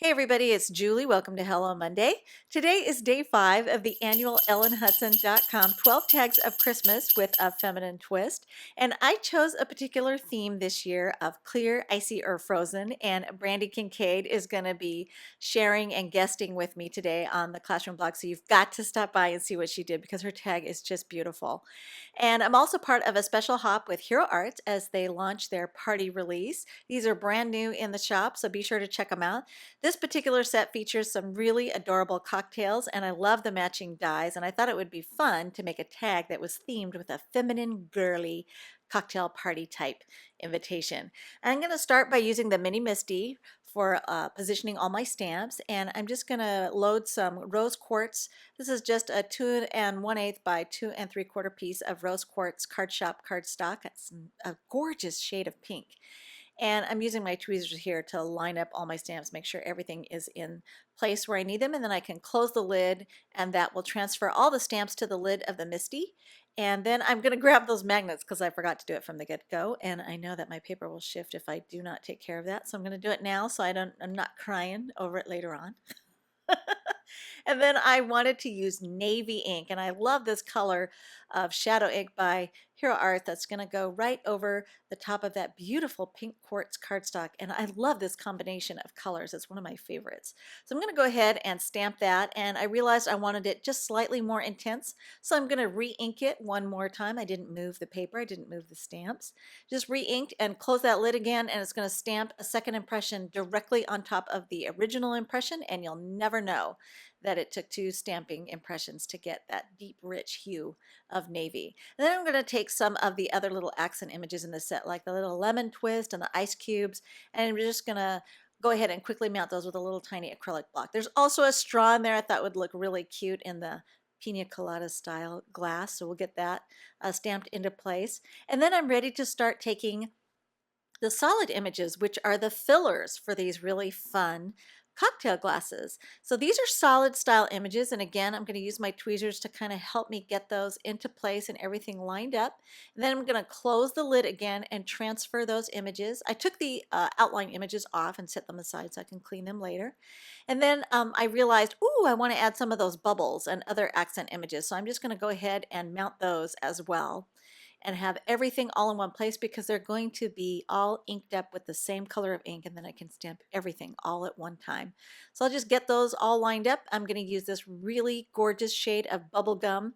Hey everybody, it's Julie. Welcome to Hello Monday. Today is day 5 of the annual EllenHutson.com 12 Tags of Christmas with a Feminine Twist. And I chose a particular theme this year of clear, icy, or frozen. And Brandy Kincaid is going to be sharing and guesting with me today on the Classroom blog. So you've got to stop by and see what she did because her tag is just beautiful. And I'm also part of a special hop with Hero Arts as they launch their party release. These are brand new in the shop, so be sure to check them out. This particular set features some really adorable cocktails, and I love the matching dyes, and I thought it would be fun to make a tag that was themed with a feminine, girly cocktail party type invitation. I'm going to start by using the Mini Misty for positioning all my stamps, and I'm just going to load some rose quartz. This is just a 2 1/8 by 2 3/4 piece of rose quartz card shop cardstock. It's a gorgeous shade of pink. And I'm using my tweezers here to line up all my stamps, make sure everything is in place where I need them, and then I can close the lid, and that will transfer all the stamps to the lid of the Misty. And then I'm going to grab those magnets because I forgot to do it from the get-go, and I know that my paper will shift if I do not take care of that. So I'm going to do it now so I'm not crying over it later on. And then I wanted to use navy ink, and I love this color of Shadow Ink by Hero Art that's going to go right over the top of that beautiful pink quartz cardstock, and I love this combination of colors. It's one of my favorites. So I'm going to go ahead and stamp that, and I realized I wanted it just slightly more intense, so I'm going to re-ink it one more time. I didn't move the paper, I didn't move the stamps. Just re-inked and close that lid again, and it's going to stamp a second impression directly on top of the original impression, and you'll never know that it took 2 stamping impressions to get that deep, rich hue of navy. And then I'm going to take some of the other little accent images in the set, like the little lemon twist and the ice cubes, and I'm just going to go ahead and quickly mount those with a little tiny acrylic block. There's also a straw in there I thought would look really cute in the pina colada style glass, so we'll get that stamped into place. And then I'm ready to start taking the solid images, which are the fillers for these really fun cocktail glasses. So these are solid style images, and again I'm going to use my tweezers to kind of help me get those into place and everything lined up. And then I'm going to close the lid again and transfer those images. I took the outline images off and set them aside so I can clean them later. And then I realized, ooh, I want to add some of those bubbles and other accent images, so I'm just going to go ahead and mount those as well and have everything all in one place because they're going to be all inked up with the same color of ink, and then I can stamp everything all at one time. So I'll just get those all lined up. I'm going to use this really gorgeous shade of bubblegum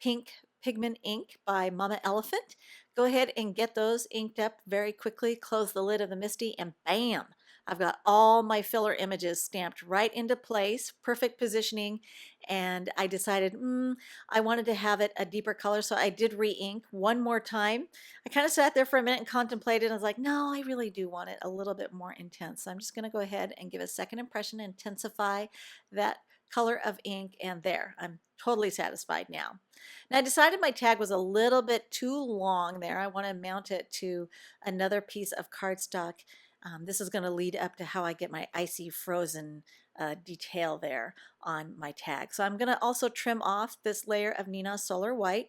pink pigment ink by Mama Elephant. Go ahead and get those inked up very quickly, close the lid of the Misty, and bam! I've got all my filler images stamped right into place, perfect positioning, and I decided I wanted to have it a deeper color, so I did re-ink one more time. I kind of sat there for a minute and contemplated, and I was like, no, I really do want it a little bit more intense. So I'm just going to go ahead and give a second impression, intensify that color of ink, and there, I'm totally satisfied now. Now I decided my tag was a little bit too long there. I want to mount it to another piece of cardstock. This is going to lead up to how I get my icy frozen detail there on my tag. So I'm going to also trim off this layer of Nina Solar White.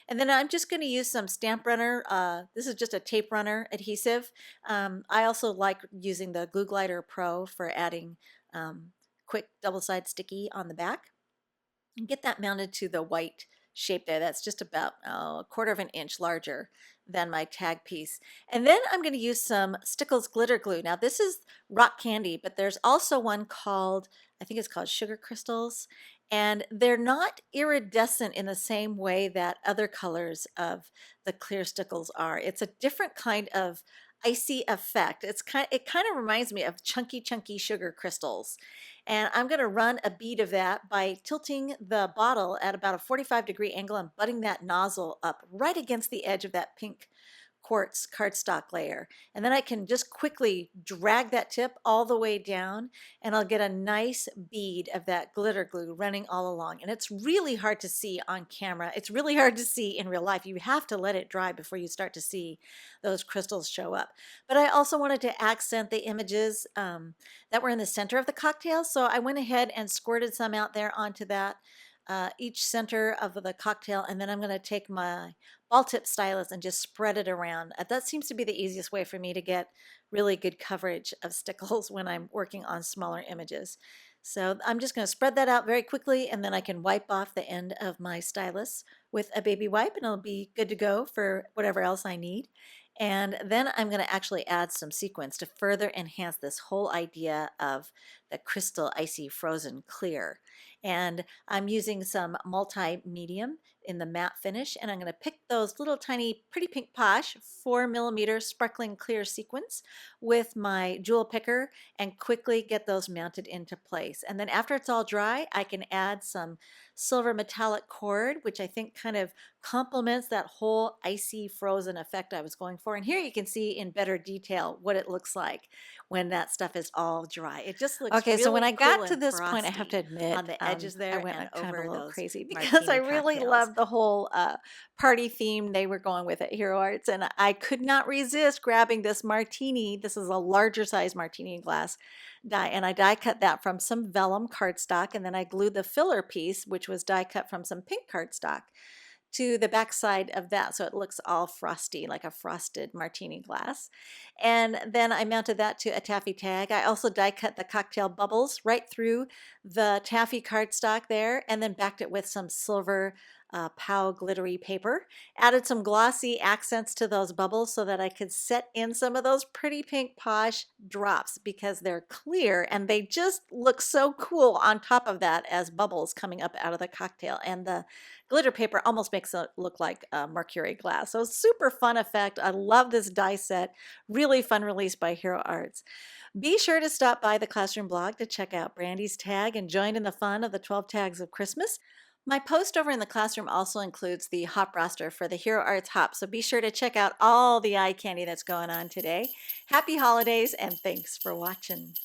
And then I'm just going to use some stamp runner. This is just a tape runner adhesive. I also like using the Glue Glider Pro for adding quick double-side sticky on the back. And get that mounted to the white shape there. That's just about a 1/4 of an inch larger than my tag piece. And then I'm going to use some Stickles glitter glue. Now this is rock candy, but there's also one called, I think it's called Sugar Crystals, and they're not iridescent in the same way that other colors of the clear Stickles are. It's a different kind of icy effect. It kind of reminds me of chunky sugar crystals. And I'm going to run a bead of that by tilting the bottle at about a 45-degree angle and butting that nozzle up right against the edge of that pink quartz cardstock layer. And then I can just quickly drag that tip all the way down, and I'll get a nice bead of that glitter glue running all along. And it's really hard to see on camera. It's really hard to see in real life. You have to let it dry before you start to see those crystals show up. But I also wanted to accent the images that were in the center of the cocktail, so I went ahead and squirted some out there onto that each center of the cocktail, and then I'm going to take my ball tip stylus and just spread it around. That seems to be the easiest way for me to get really good coverage of stickles when I'm working on smaller images. So I'm just going to spread that out very quickly, and then I can wipe off the end of my stylus with a baby wipe, and it'll be good to go for whatever else I need. And then I'm going to actually add some sequins to further enhance this whole idea of the crystal icy frozen clear. And I'm using some multi-medium in the matte finish, and I'm going to pick those little tiny Pretty Pink Posh 4mm sparkling clear sequins with my jewel picker and quickly get those mounted into place. And then after it's all dry, I can add some silver metallic cord, which I think kind of complements that whole icy frozen effect I was going for. And here you can see in better detail what it looks like when that stuff is all dry. It just looks Okay, so when really I cool got to and this point, I have to frosty admit, on the edges I there went and kind of a over little those crazy because I martini really cocktails. loved the whole party theme they were going with at Hero Arts, and I could not resist grabbing this martini. This is a larger size martini glass die, and I die cut that from some vellum cardstock, and then I glued the filler piece, which was die cut from some pink cardstock, to the back side of that so it looks all frosty, like a frosted martini glass. And then I mounted that to a taffy tag. I also die cut the cocktail bubbles right through the taffy cardstock there, and then backed it with some silver POW glittery paper. Added some glossy accents to those bubbles so that I could set in some of those Pretty Pink Posh drops because they're clear and they just look so cool on top of that as bubbles coming up out of the cocktail. And the glitter paper almost makes it look like mercury glass. So super fun effect. I love this die set. Really fun release by Hero Arts. Be sure to stop by the Classroom blog to check out Brandy's tag and join in the fun of the 12 tags of Christmas. My post over in the classroom also includes the hop roster for the Hero Arts Hop, so be sure to check out all the eye candy that's going on today. Happy holidays, and thanks for watching.